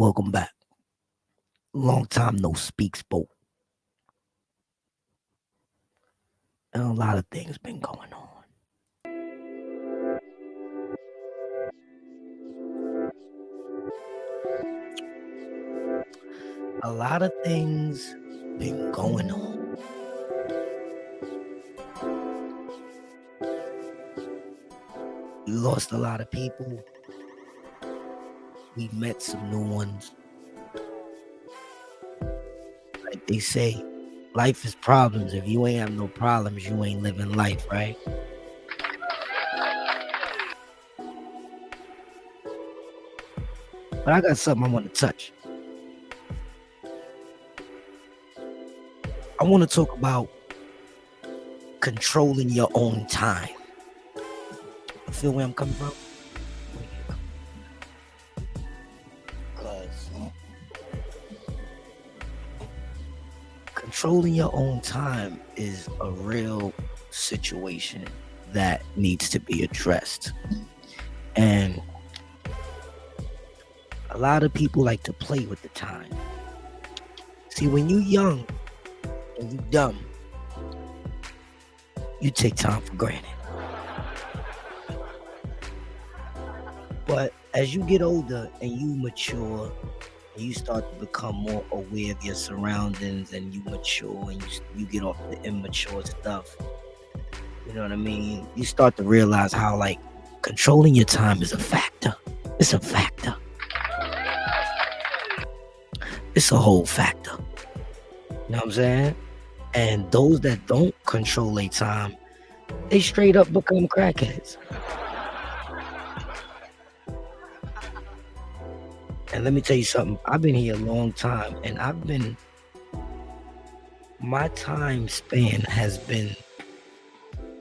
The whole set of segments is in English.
Welcome back. Long time no speak spoke. And a lot of things been going on. A lot of things been going on. We lost a lot of people. We met some new ones. Like they say, life is problems. If you ain't have no problems, you ain't living life, right? But I got something I want to touch. I want to talk about controlling your own time. You feel where I'm coming from? Because controlling your own time is a real situation that needs to be addressed. And a lot of people like to play with the time. See, when you young and you dumb, you take time for granted. But as you get older and you mature, and you start to become more aware of your surroundings, and you mature and you get off the immature stuff, you know what I mean? You start to realize how, like, controlling your time is a factor. It's a factor. It's a whole factor. You know what I'm saying? And those that don't control their time, they straight up become crackheads. And let me tell you something. I've been here a long time, and my time span has been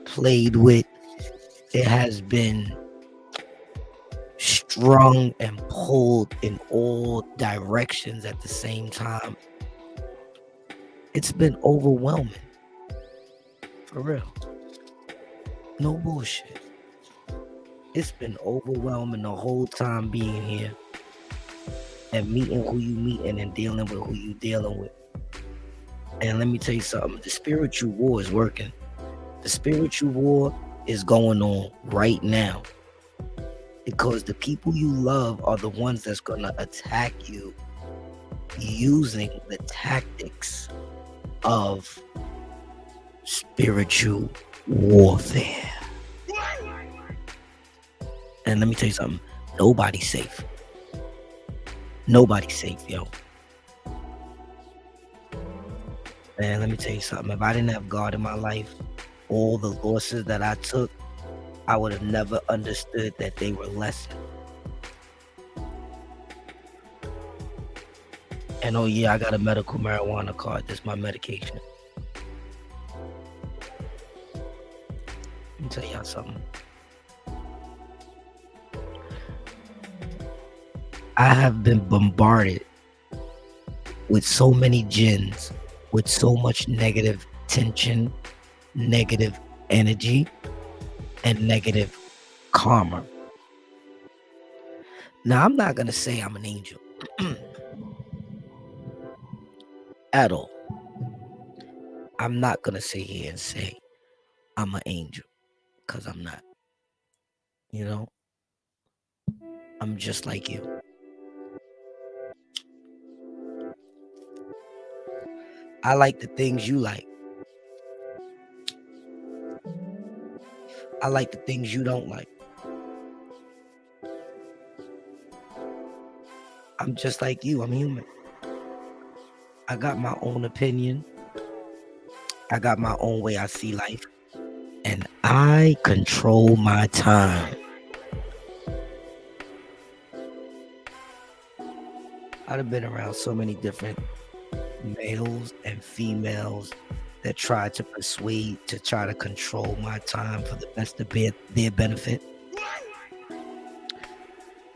played with. It has been strung and pulled in all directions at the same time. It's been overwhelming. For real. No bullshit. It's been overwhelming the whole time being here and meeting who you meeting and dealing with who you dealing with. And let me tell you something. The spiritual war is working. The spiritual war is going on right now. Because the people you love are the ones that's going to attack you using the tactics of spiritual warfare. And let me tell you something. Nobody's safe. Nobody's safe, yo. And let me tell you something. If I didn't have God in my life, all the losses that I took, I would have never understood that they were lessons. And oh yeah, I got a medical marijuana card. That's my medication. Let me tell y'all something. I have been bombarded with so many jinns, with so much negative tension, negative energy, and negative karma. Now, I'm not going to say I'm an angel at all. I'm not going to sit here and say I'm an angel, because I'm not. You know? I'm just like you. I like the things you like. I like the things you don't like. I'm just like you. I'm human. I got my own opinion. I got my own way I see life. And I control my time. I've been around so many different males and females that try to persuade, to try to control my time for the best of their benefit.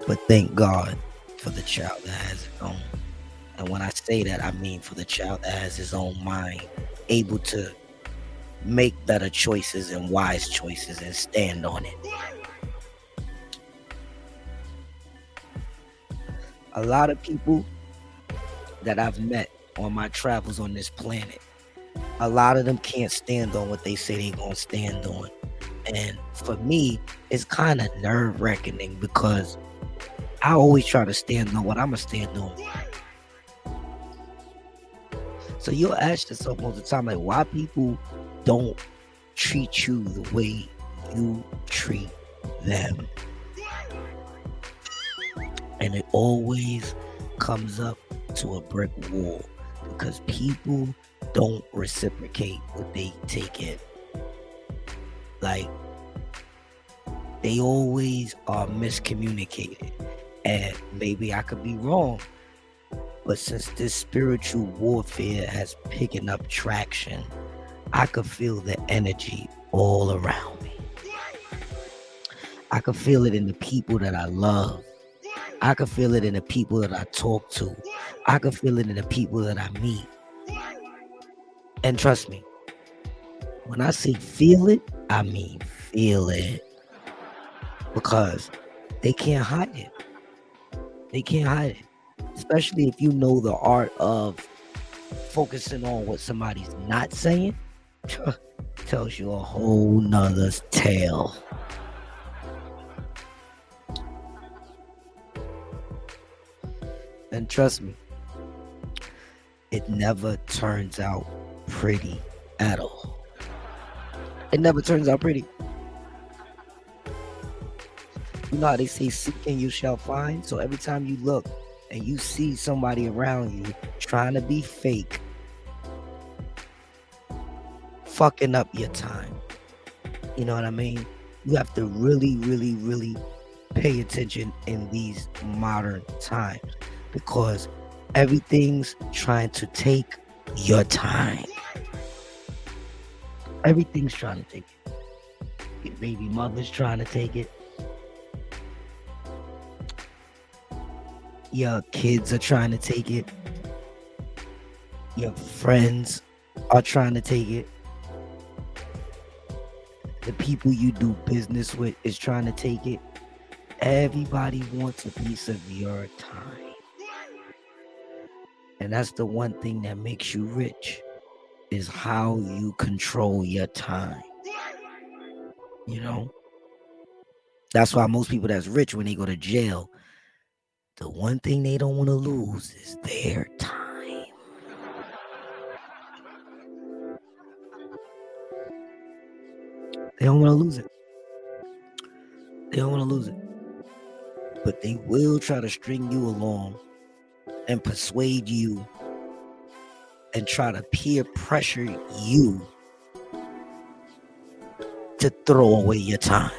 But thank God for the child that has its own. And when I say that, I mean for the child that has his own mind, able to make better choices and wise choices and stand on it. A lot of people that I've met on my travels on this planet, a lot of them can't stand on what they say they're going to stand on. And for me, it's kind of nerve-wracking because I always try to stand on what I'm going to stand on. So you'll ask yourself most of the time, like, why people don't treat you the way you treat them? And it always comes up to a brick wall because people don't reciprocate what they take in. Like, they always are miscommunicated. And maybe I could be wrong, but since this spiritual warfare has picking up traction, I could feel the energy all around me. I could feel it in the people that I love. I could feel it in the people that I talk to. I could feel it in the people that I meet. And trust me, when I say feel it, I mean feel it. Because they can't hide it. They can't hide it. Especially if you know the art of focusing on what somebody's not saying. Tells you a whole nother tale. And trust me, it never turns out pretty at all. It never turns out pretty. You know how they say, seek and you shall find? So every time you look and you see somebody around you trying to be fake, fucking up your time. You know what I mean? You have to really, really, really pay attention in these modern times because everything's trying to take your time. Everything's trying to take it. Your baby mother's trying to take it. Your kids are trying to take it. Your friends are trying to take it. The people you do business with is trying to take it. Everybody wants a piece of your time. And that's the one thing that makes you rich, is how you control your time. You know? That's why most people that's rich, when they go to jail, the one thing they don't want to lose is their time. They don't want to lose it. They don't want to lose it. But they will try to string you along and persuade you and try to peer pressure you to throw away your time.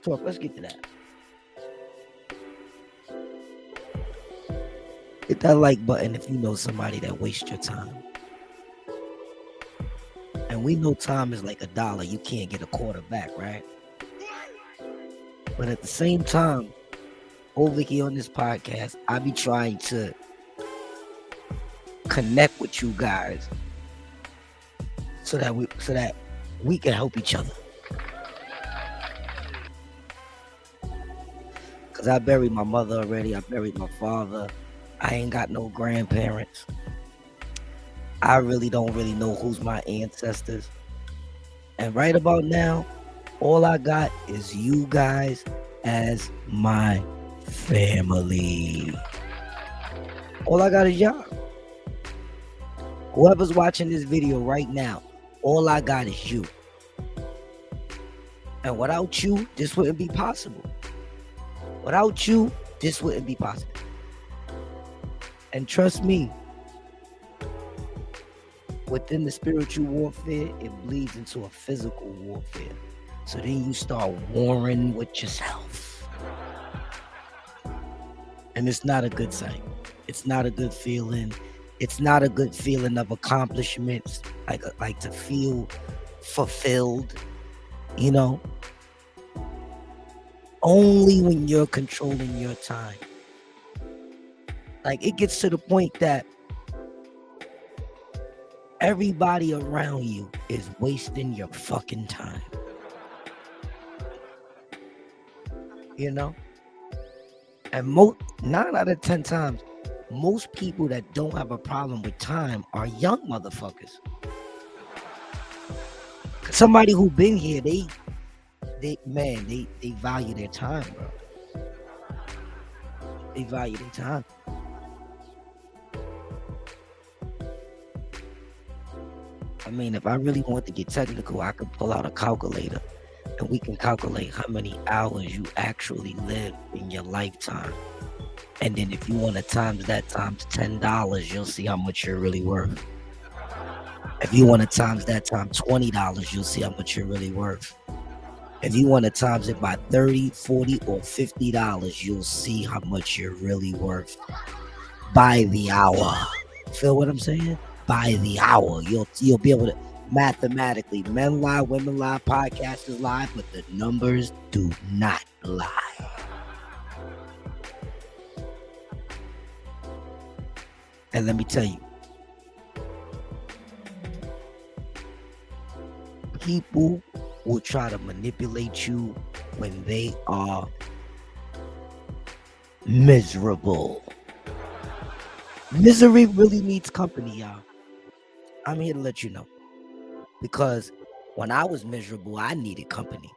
Let's get to that. Hit that like button if you know somebody that wastes your time. And we know time is like $1. You can't get a quarter back, right? But at the same time, over here on this podcast, I be trying to connect with you guys so that we can help each other. Cause I buried my mother already. I buried my father. I ain't got no grandparents. I really don't know who's my ancestors. And right about now, all I got is you guys as my family. All I got is y'all. Whoever's watching this video right now, all I got is you. And without you, this wouldn't be possible. Without you, this wouldn't be possible. And trust me, within the spiritual warfare, it bleeds into a physical warfare. So then you start warring with yourself. And it's not a good sight. It's not a good feeling. It's not a good feeling of accomplishments, like to feel fulfilled, you know? Only when you're controlling your time. Like, it gets to the point that everybody around you is wasting your fucking time. You know? And 9 out of 10 times, most people that don't have a problem with time are young motherfuckers. Somebody who been here, they value their time, bro. They value their time. I mean, if I really want to get technical, I could pull out a calculator and we can calculate how many hours you actually live in your lifetime. And then if you want to times that times $10, you'll see how much you're really worth. If you want to times that times $20, you'll see how much you're really worth. If you want to times it by 30, 40, or $50, you'll see how much you're really worth by the hour. Feel what I'm saying? By the hour. You'll be able to mathematically, men lie, women lie, podcasters lie, but the numbers do not lie. And let me tell you, people will try to manipulate you when they are miserable. Misery really needs company, y'all. I'm here to let you know. Because when I was miserable, I needed company.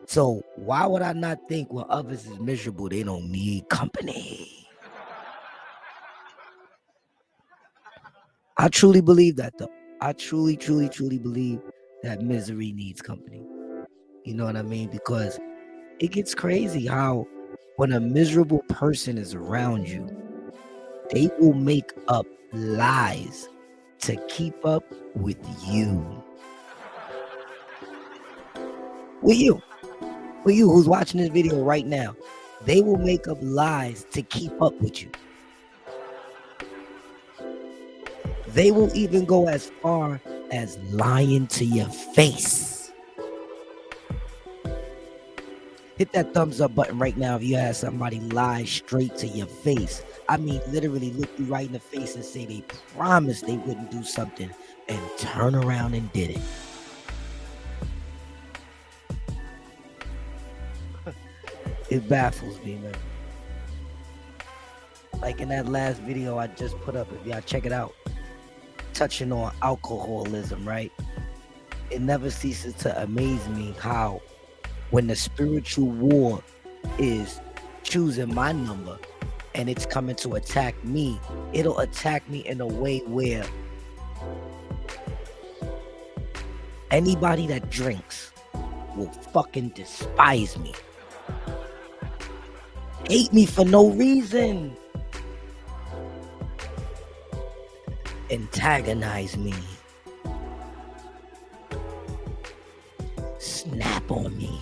So why would I not think when others is miserable, they don't need company? I truly believe that, though. I truly believe that misery needs company. You know what I mean? Because it gets crazy how when a miserable person is around you, they will make up lies to keep up with you. With you who's watching this video right now, they will make up lies to keep up with you. They will even go as far as lying to your face. Hit that thumbs up button right now if you had somebody lie straight to your face. I mean, literally look you right in the face and say they promised they wouldn't do something and turn around and did it. It baffles me, man. Like in that last video I just put up, if y'all check it out, touching on alcoholism, right? It never ceases to amaze me how when the spiritual war is choosing my number and it's coming to attack me, it'll attack me in a way where anybody that drinks will fucking despise me. Hate me for no reason. Antagonize me. Snap on me.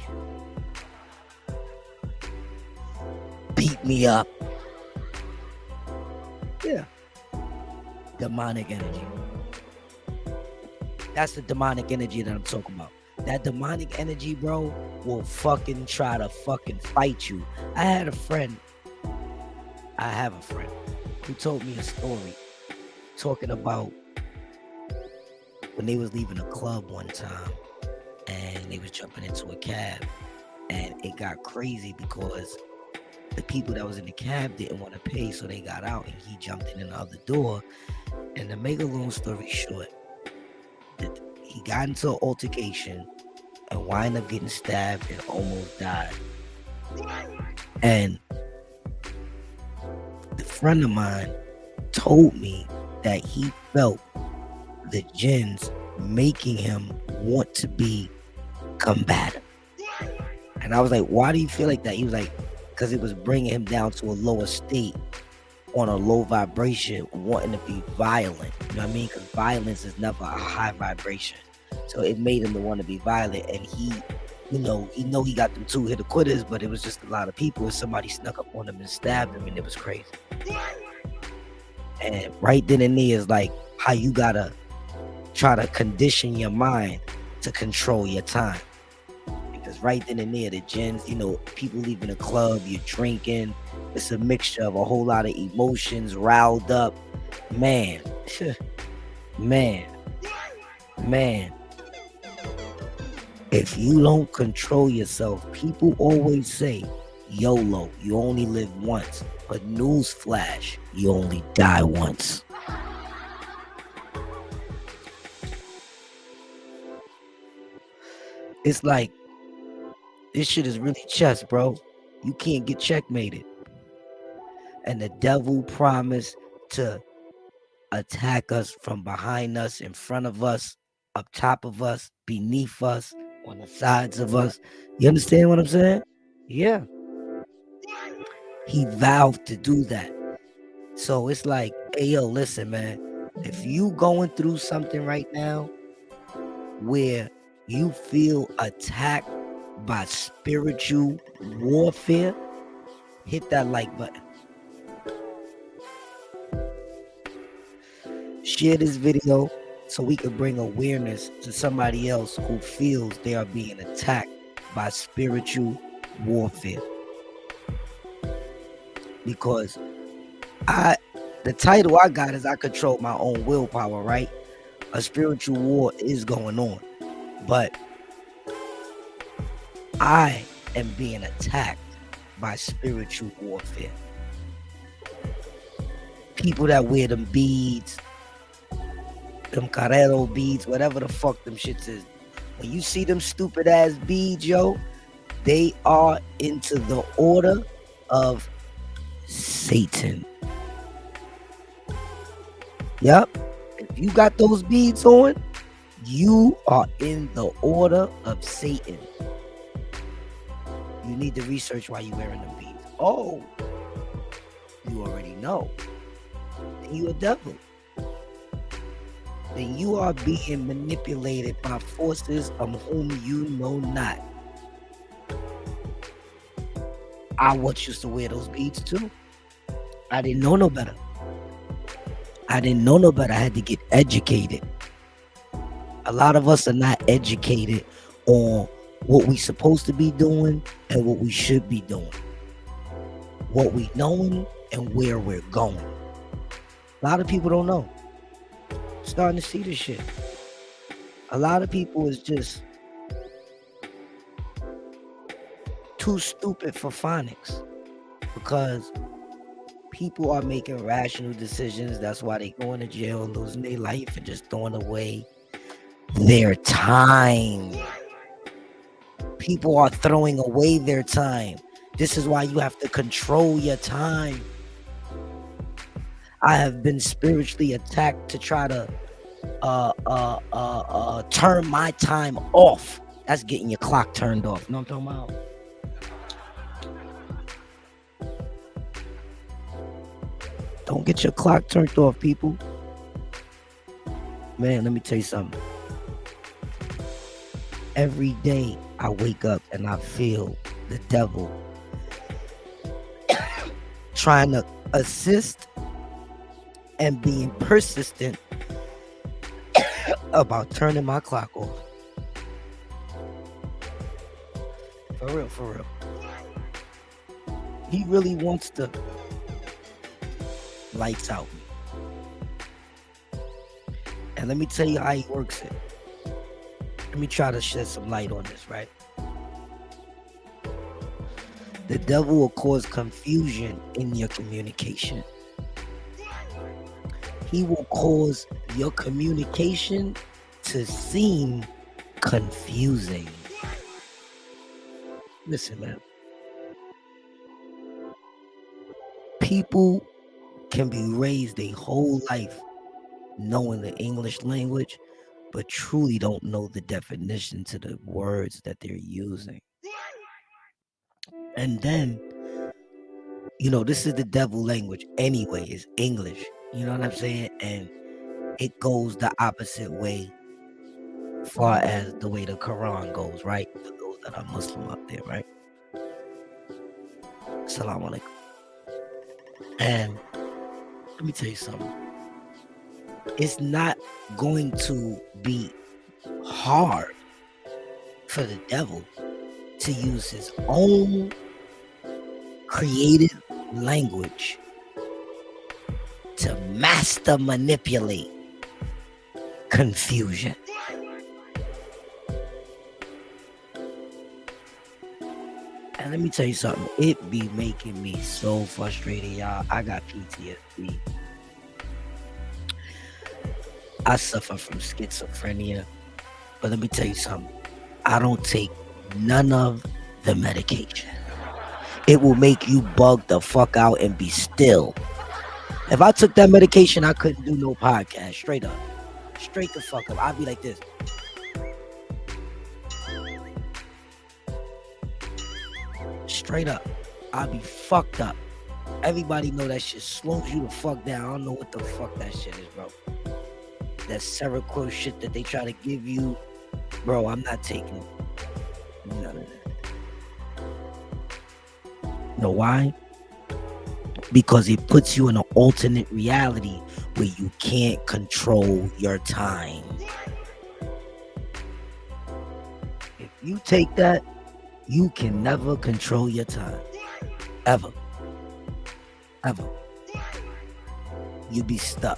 Beat me up. Yeah. Demonic energy. That's the demonic energy that I'm talking about. That demonic energy, bro, will fucking try to fucking fight you. I have a friend who told me a story talking about when they was leaving a club one time and they was jumping into a cab and it got crazy because the people that was in the cab didn't want to pay, so they got out and he jumped in the other door. And to make a long story short, he got into an altercation and wind up getting stabbed and almost died. And the friend of mine told me that he felt the jinns making him want to be combative. And I was like, why do you feel like that? He was like, because it was bringing him down to a lower state, on a low vibration, wanting to be violent. You know what I mean? Because violence is never a high vibration. So it made him to want to be violent. And he he got them 2 hit quitters, but it was just a lot of people. And somebody snuck up on him and stabbed him, and it was crazy. And right then and there is like how you gotta try to condition your mind to control your time. Because right then and there, the jinns, people leaving a club, you're drinking. It's a mixture of a whole lot of emotions riled up. Man. If you don't control yourself, people always say YOLO, you only live once. But newsflash, you only die once. It's like, this shit is really chess, bro. You can't get checkmated. And the devil promised to attack us from behind us, in front of us, up top of us, beneath us, on the sides of us. You understand what I'm saying? Yeah. He vowed to do that. So it's like, hey, yo, listen, man. If you going through something right now where you feel attacked by spiritual warfare, hit that like button. Share this video so we can bring awareness to somebody else who feels they are being attacked by spiritual warfare. Because the title I got is I control my own willpower, right? A spiritual war is going on, but I am being attacked by spiritual warfare. People that wear them beads, them carrero beads, whatever the fuck them shits is. When you see them stupid ass beads, yo, they are into the order of Satan. Yep. If you got those beads on, you are in the order of Satan. You need to research why you wearing them beads. Oh, you already know. Then you a devil. Then you are being manipulated by forces of whom you know not. I once used to wear those beads too. I didn't know no better. I had to get educated. A lot of us are not educated on what we supposed to be doing and what we should be doing. What we knowing and where we're going. A lot of people don't know. Starting to see this shit. A lot of people is just too stupid for phonics because people are making rational decisions. That's why they going to jail, losing their life, and just throwing away their time. People are throwing away their time. This is why you have to control your time. I have been spiritually attacked to try to turn my time off. That's getting your clock turned off. You know what I'm talking about? Don't get your clock turned off, people. Man, let me tell you something. Every day I wake up and I feel the devil trying to assist and being persistent about turning my clock off. For real. He really wants to lights out me. And let me tell you how he works it. Let me try to shed some light on this, right? The devil will cause confusion in your communication. He will cause your communication to seem confusing. Listen, man. People can be raised their whole life knowing the English language, but truly don't know the definition to the words that they're using. And then, this is the devil language anyway, is English. You know what I'm saying? And it goes the opposite way far as the way the Quran goes, right? For those that are Muslim out there, right? Assalamu alaikum. And let me tell you something. It's not going to be hard for the devil to use his own creative language to master manipulate confusion. And And let me tell you something. It be making me so frustrated, y'all. I got PTSD. I suffer from schizophrenia. But let me tell you something. I don't take none of the medication. It will make you bug the fuck out and be still. If I took that medication, I couldn't do no podcast. Straight up. Straight the fuck up. I'd be like this. Straight up. I'd be fucked up. Everybody know that shit slows you the fuck down. I don't know what the fuck that shit is, bro. That Seroquel shit that they try to give you. Bro, I'm not taking none of that. Know why? Because it puts you in an alternate reality where you can't control your time. If you take that, you can never control your time. Ever. Ever. You be stuck.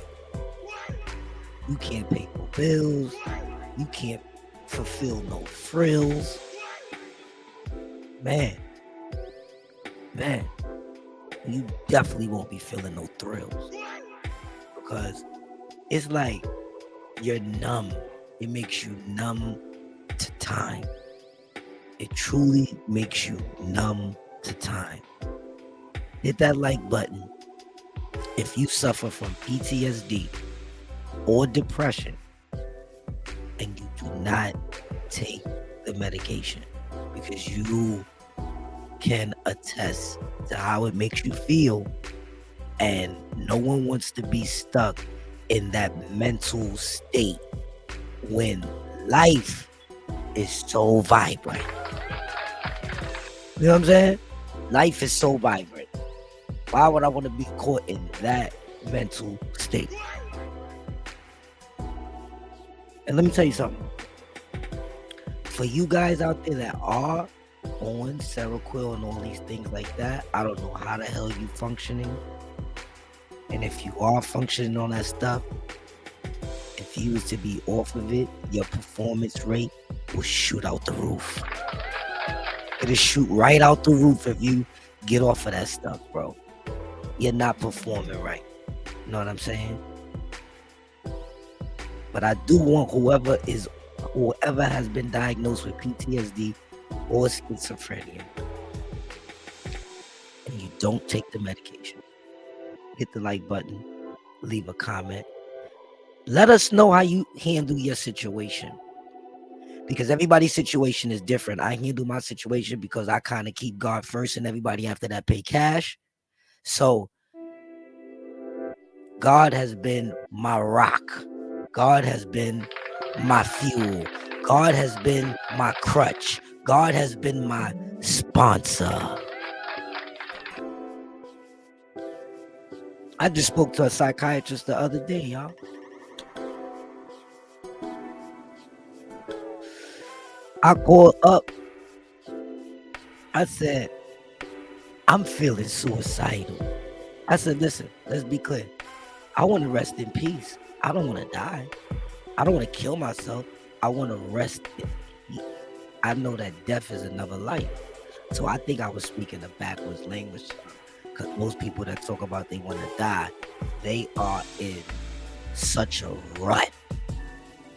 You can't pay no bills. You can't fulfill no frills. Man, you definitely won't be feeling no thrills, because it's like you're numb. It makes you numb to time. It truly makes you numb to time. Hit that like button if you suffer from PTSD or depression and you do not take the medication, because you can attest to how it makes you feel, and no one wants to be stuck in that mental state when life is so vibrant. You know what I'm saying? Life is so vibrant. Why would I want to be caught in that mental state? And let me tell you something. For you guys out there that are on Seroquel and all these things like that, I don't know how the hell you functioning. And if you are functioning on that stuff, if you was to be off of it, your performance rate will shoot out the roof. It'll shoot right out the roof if you get off of that stuff, bro. You're not performing right. You know what I'm saying? But I do want whoever has been diagnosed with PTSD or schizophrenia, and you don't take the medication, hit the like button, leave a comment. Let us know how you handle your situation, because everybody's situation is different. I handle my situation because I kind of keep God first, and everybody after that pay cash. So God has been my rock. God has been my fuel. God has been my crutch. God has been my sponsor. I just spoke to a psychiatrist the other day, y'all. I called up. I said, I'm feeling suicidal. I said, listen, let's be clear. I want to rest in peace. I don't want to die. I don't want to kill myself. I want to rest in peace. I know that death is another life. So I think I was speaking a backwards language, because most people that talk about they want to die, they are in such a rut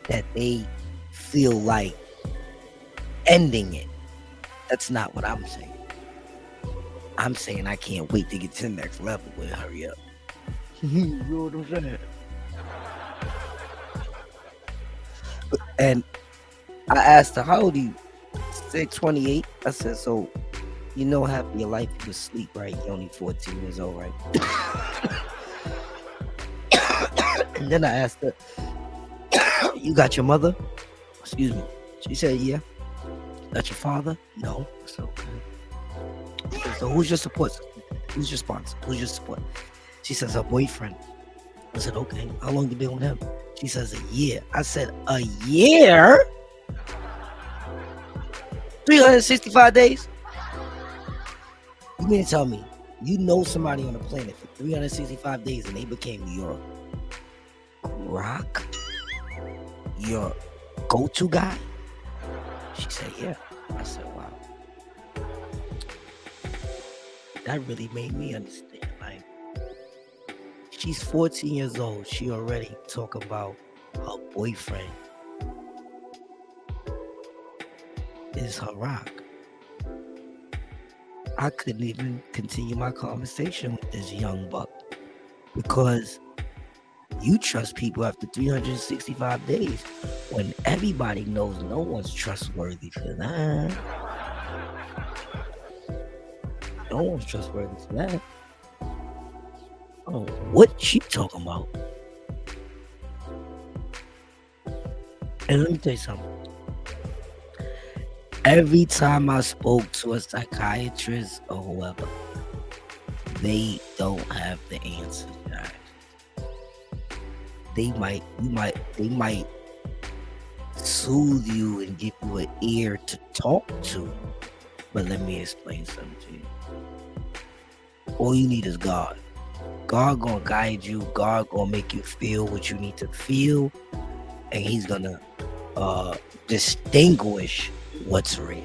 that they feel like ending it. That's not what I'm saying. I'm saying I can't wait to get to the next level. But hurry up. You know what I'm saying? And I asked her, how old are you? She said 28. I said, so you know half of your life you was asleep, right? You're only 14 years old, right? And then I asked her, you got your mother? Excuse me. She said, yeah. Got your father? No. I said, okay. So who's your support system? Who's your sponsor? Who's your support? She says her boyfriend. I said, okay. How long you been with him? She says a year. I said, a year? 365 days? You mean to tell me you know somebody on the planet for 365 days and they became your rock? Your go-to guy? She said, yeah. I said, wow. That really made me understand. Like, she's 14 years old. She already talk about her boyfriend is her rock. I couldn't even continue my conversation with this young buck because you trust people after 365 days when everybody knows no one's trustworthy for that. No one's trustworthy for that. Oh, what she talking about? And let me tell you something. Every time I spoke to a psychiatrist or whoever, they don't have the answers, guys. They might soothe you and give you an ear to talk to. But let me explain something to you. All you need is God. God gonna guide you. God gonna make you feel what you need to feel, and He's gonna distinguish what's real.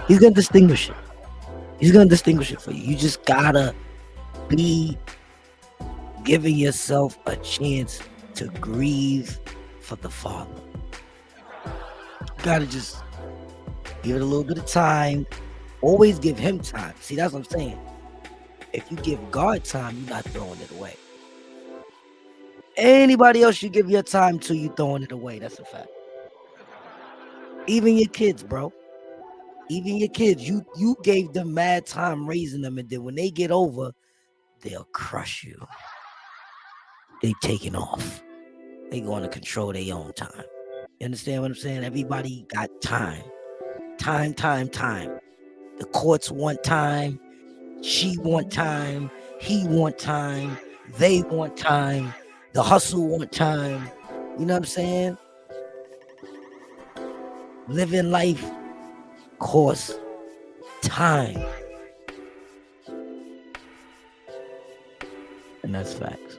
He's gonna distinguish it. He's gonna distinguish it for you. You just gotta be giving yourself a chance to grieve for the Father. You gotta just give it a little bit of time. Always give Him time. See, that's what I'm saying. If you give God time, you're not throwing it away. Anybody else you give your time to, you throwing it away. That's a fact. Even your kids, bro. Even your kids. You gave them mad time raising them, and then when they get over, they'll crush you. They taking off. They going to control their own time. You understand what I'm saying? Everybody got time. Time. The courts want time. She want time. He want time. They want time. The hustle want time. You know what I'm saying? Living life costs time. And that's facts.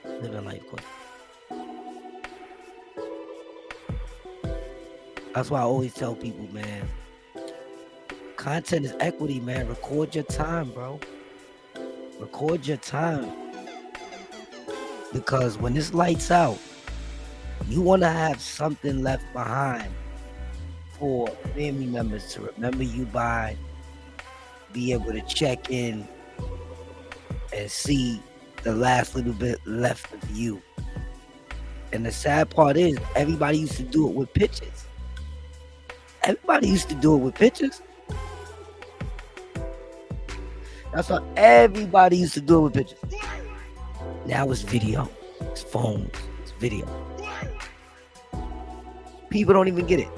Living life costs. That's why I always tell people, man, content is equity, man. Record your time, bro. Record your time. Because when this lights out, you want to have something left behind for family members to remember you by, be able to check in and see the last little bit left of you. And the sad part is, everybody used to do it with pictures. Everybody used to do it with pictures. That's why everybody used to do it with pictures. Now it's video. It's phones. It's video. People don't even get it.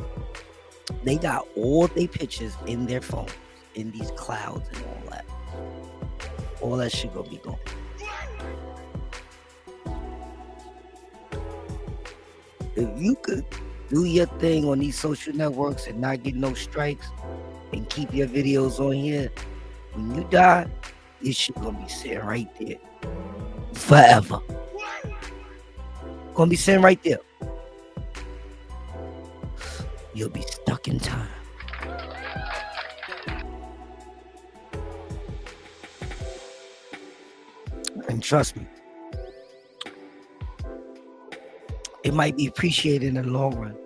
They got all their pictures in their phones, in these clouds and all that. All that shit gonna be gone. If you could do your thing on these social networks and not get no strikes and keep your videos on here, when you die, this shit gonna be sitting right there forever. Gonna be sitting right there. You'll be stuck in time. And trust me, it might be appreciated in the long run.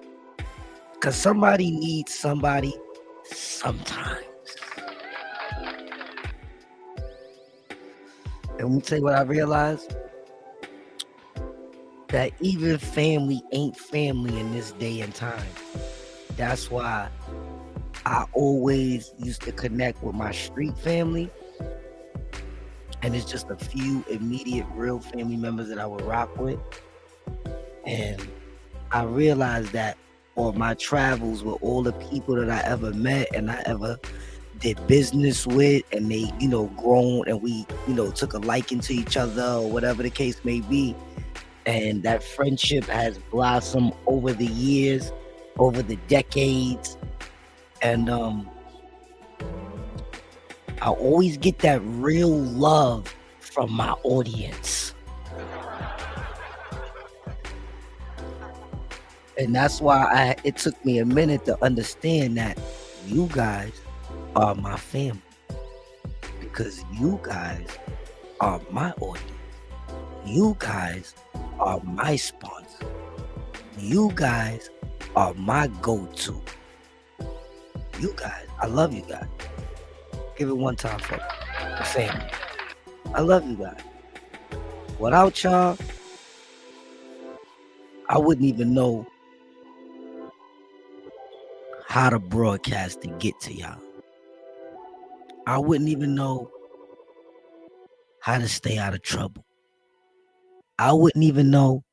Because somebody needs somebody sometimes. And let me tell you what I realized. That even family ain't family in this day and time. That's why I always used to connect with my street family. And it's just a few immediate real family members that I would rock with. And I realized that on my travels with all the people that I ever met and I ever did business with, and they, grown, and we, took a liking to each other or whatever the case may be. And that friendship has blossomed over the years, over the decades. And I always get that real love from my audience. And that's why it took me a minute to understand that you guys are my family because you guys are my audience. You guys are my sponsor. You guys are my go-to. You guys, I love you guys. Give it one time for the family. I love you guys. Without y'all, I wouldn't even know how to broadcast to get to y'all. I wouldn't even know how to stay out of trouble. I wouldn't even know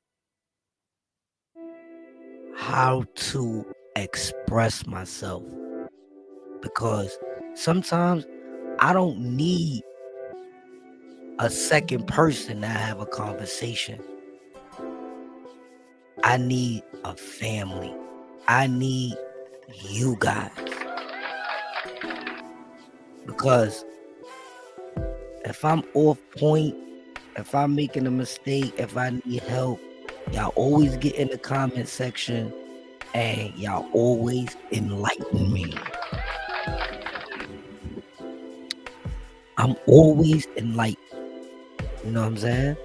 how to express myself because sometimes I don't need a second person to have a conversation. I need a family. I need you guys. Because if I'm off point, if I'm making a mistake, if I need help, y'all always get in the comment section and y'all always enlighten me. I'm always enlightened. You know what I'm saying?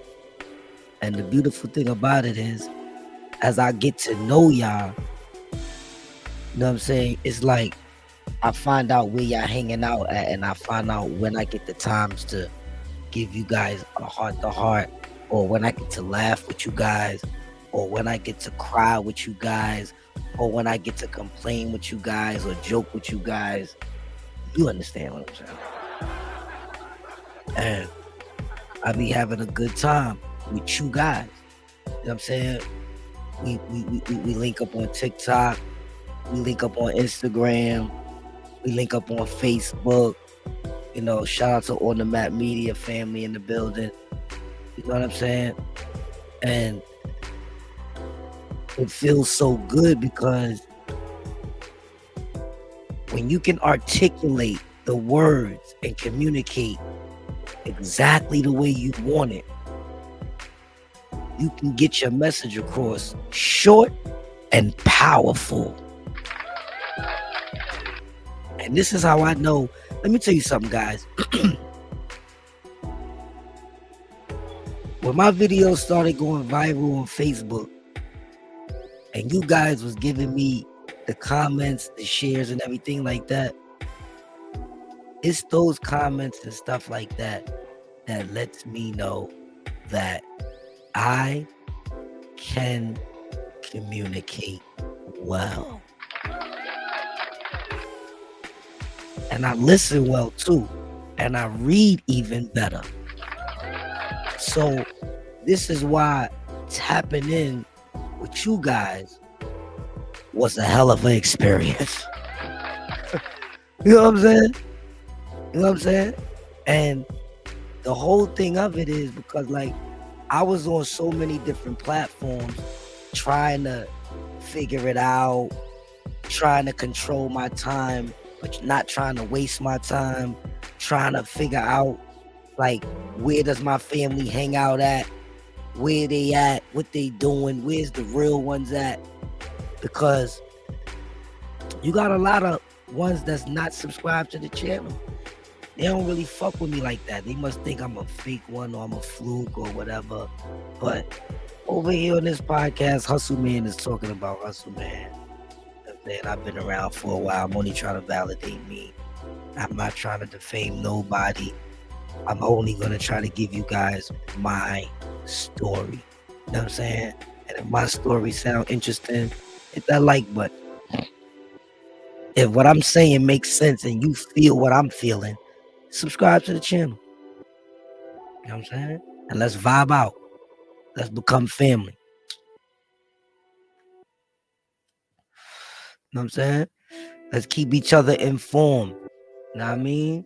And the beautiful thing about it is, as I get to know y'all, you know what I'm saying? It's like I find out where y'all hanging out at, and I find out when I get the times to give you guys a heart to heart, or when I get to laugh with you guys, or when I get to cry with you guys, or when I get to complain with you guys or joke with you guys. You understand what I'm saying? And I be having a good time with you guys. You know what I'm saying? We link up on TikTok, we link up on Instagram, we link up on Facebook. You know, shout out to all the Map Media family in the building. You know what I'm saying? And it feels so good because when you can articulate the words and communicate exactly the way you want it, you can get your message across short and powerful. And this is how I know. Let me tell you something, guys. When my videos started going viral on Facebook and you guys was giving me the comments, the shares and everything like that, it's those comments and stuff like that that lets me know that I can communicate well. And I listen well too. And I read even better. So this is why tapping in with you guys was a hell of an experience. You know what I'm saying? You know what I'm saying? And the whole thing of it is because, like, I was on so many different platforms trying to figure it out, trying to control my time, but not trying to waste my time, trying to figure out, like, where does my family hang out at, where they at, what they doing, where's the real ones at? Because you got a lot of ones that's not subscribed to the channel. They don't really fuck with me like that. They must think I'm a fake one or I'm a fluke or whatever. But over here on this podcast, Hustle Man is talking about Hustle Man. And I've been around for a while. I'm only trying to validate me. I'm not trying to defame nobody. I'm only going to try to give you guys my story. You know what I'm saying? And if my story sound interesting, hit that like button. If what I'm saying makes sense and you feel what I'm feeling, subscribe to the channel. You know what I'm saying? And let's vibe out. Let's become family. You know what I'm saying? Let's keep each other informed. You know what I mean?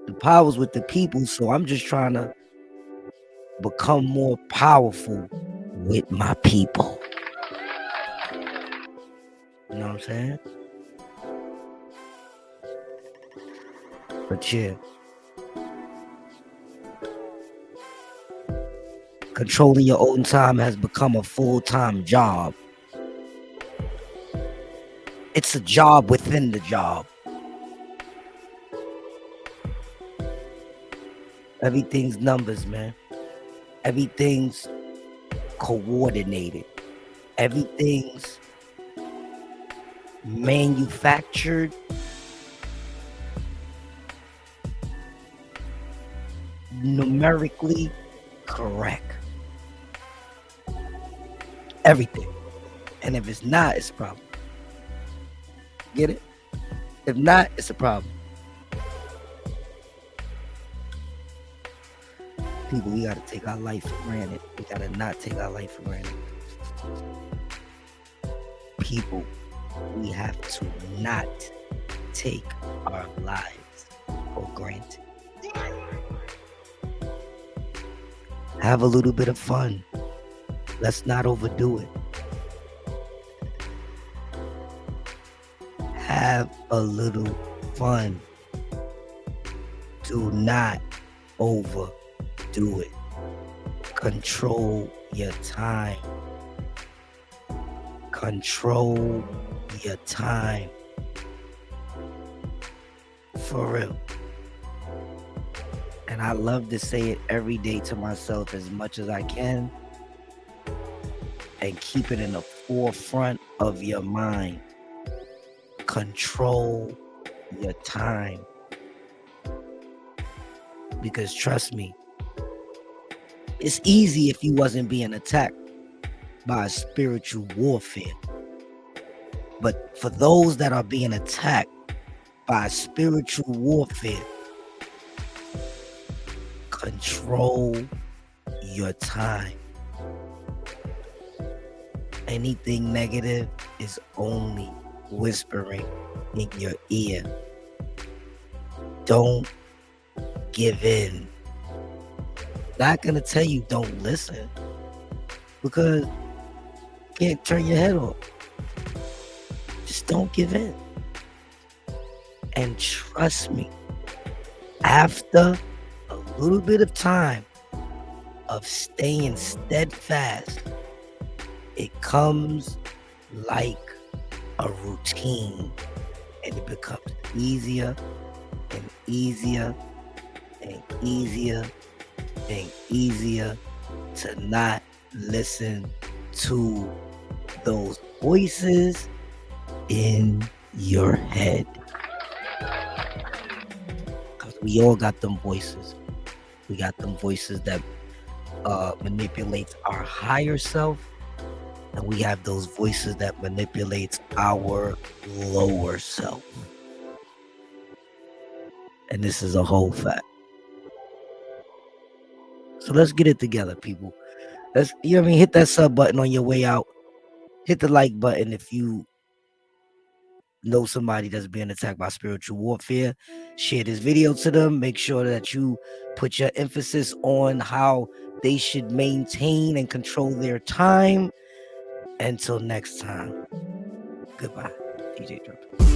The power's with the people, so I'm just trying to become more powerful with my people. You know what I'm saying? But yeah. Controlling your own time has become a full-time job. It's a job within the job. Everything's numbers, man. Everything's coordinated. Everything's manufactured numerically correct. Everything. And if it's not, it's a problem. Get it? If not, it's a problem. People, we gotta take our life for granted. We gotta not take our life for granted. People, we have to not take our lives for granted. Have a little bit of fun. Let's not overdo it. Have a little fun. Do not overdo it. Control your time. Control your time. For real. And I love to say it every day to myself as much as I can. And keep it in the forefront of your mind. Control your time. Because trust me, it's easy if you wasn't being attacked by a spiritual warfare. But for those that are being attacked by spiritual warfare, control your time. Anything negative is only whispering in your ear. Don't give in. Not gonna tell you don't listen, because you can't turn your head off. Just don't give in. And trust me, after a little bit of time of staying steadfast, it comes like a routine, and it becomes easier and easier and easier and easier to not listen to those voices in your head. Because we all got them voices. We got them voices that manipulates our higher self, and we have those voices that manipulates our lower self. And this is a whole fact. So let's get it together, people. Let's, you know what I mean? Hit that sub button on your way out. Hit the like button if you know somebody that's being attacked by spiritual warfare. Share this video to them. Make sure that you put your emphasis on how they should maintain and control their time. Until next time, goodbye. DJ Drop.